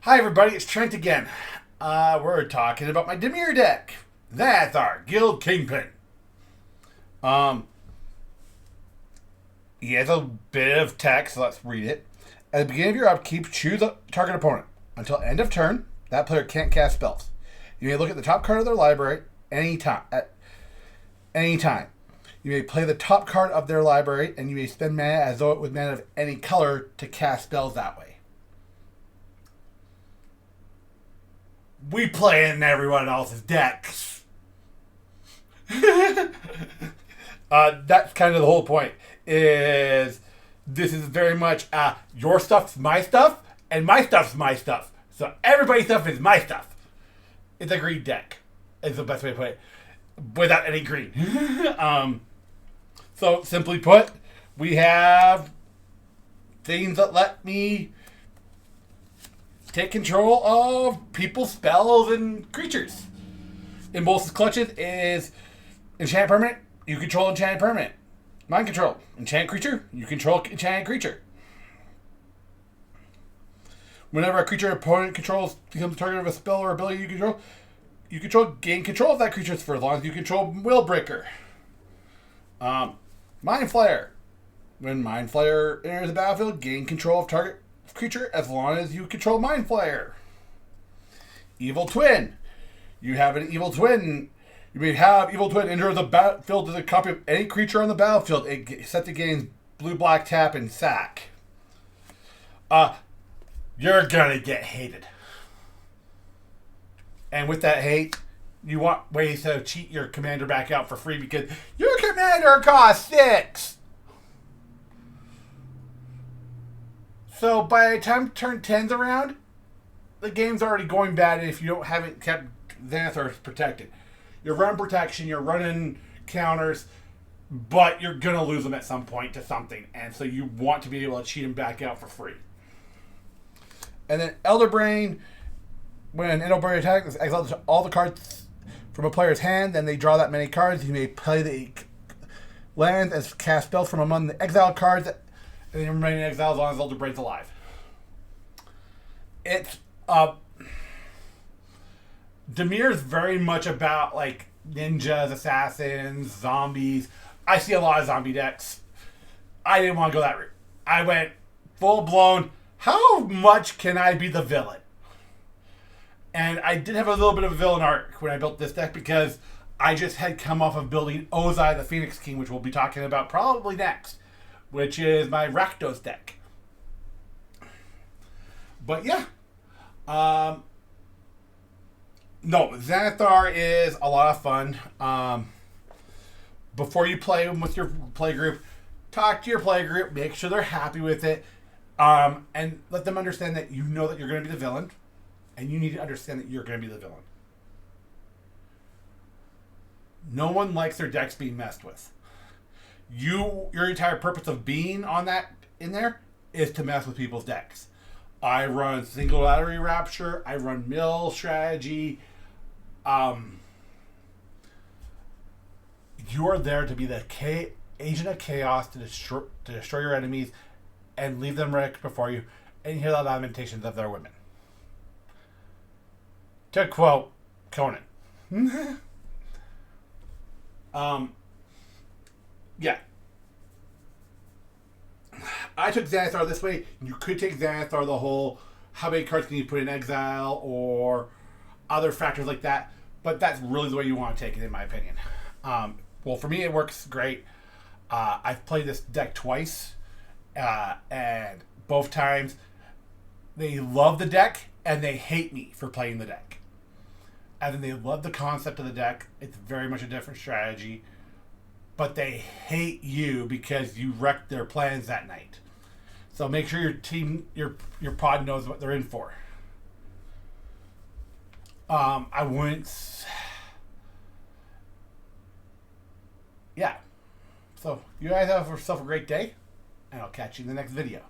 Hi everybody, it's Trent again. We're talking about my Dimir deck. Xanathar, Guild Kingpin. Um, he has a bit of text, so let's read it. At the beginning of your upkeep, choose a target opponent. Until end of turn, that player can't cast spells. You may look at the top card of their library at any time. You may play the top card of their library, and you may spend mana as though it was mana of any color to cast spells that way. We play in everyone else's decks. That's kind of the whole point. Is this is very much your stuff's my stuff, and my stuff's my stuff. So everybody's stuff is my stuff. It's a green deck. Is the best way to put it, without any green. So simply put, we have things that let me take control of people's spells and creatures. Impulse's Clutches is enchant permanent, you control enchanted permanent. Mind control, enchant creature, you control enchanted creature. Whenever a creature opponent controls becomes the target of a spell or ability you control gain control of that creature for as long as you control Willbreaker. Mind Flayer. When Mind Flayer enters the battlefield, gain control of target creature as long as you control Mind Flayer. Evil Twin. You have an Evil Twin. You may have Evil Twin enter the battlefield as a copy of any creature on the battlefield. It set to gain blue, black, tap, and sack. You're gonna get hated. And with that hate, you want ways to cheat your commander back out for free because your commander costs 6. So by the time turn 10's around, the game's already going bad if you haven't kept Xanathar protected. You're running protection, you're running counters, but you're going to lose them at some point to something. And so you want to be able to cheat them back out for free. And then Elder Brain, when Elder Brain attacks, exiles all the cards from a player's hand, then they draw that many cards. You may play the land as cast spells from among the exiled cards, and then remain in exile as long as Elder Brain's alive. It's Dimir is very much about like ninjas, assassins, zombies. I see a lot of zombie decks. I didn't want to go that route. I went full blown. How much can I be the villain? And I did have a little bit of a villain arc when I built this deck because I just had come off of building Ozai the Phoenix King, which we'll be talking about probably next, which is my Rakdos deck. But yeah. No, Xanathar is a lot of fun. Before you play them with your play group, talk to your play group, make sure they're happy with it, and let them understand that you know that you're going to be the villain, and you need to understand that you're going to be the villain. No one likes their decks being messed with. Your entire purpose of being on that in there is to mess with people's decks. I run Singularity Rapture. I run Mill Strategy. You are there to be the agent of chaos to destroy your enemies and leave them wrecked before you and hear the lamentations of their women. To quote Conan. Yeah. I took Xanathar this way. You could take Xanathar the whole how many cards can you put in exile or other factors like that. But that's really the way you want to take it, in my opinion. Well, for me, it works great. I've played this deck twice. And both times, they love the deck and they hate me for playing the deck. And then they love the concept of the deck. It's very much a different strategy. But they hate you because you wrecked their plans that night. So make sure your team, your pod knows what they're in for. I wouldn't. Yeah. So you guys have yourself a great day, and I'll catch you in the next video.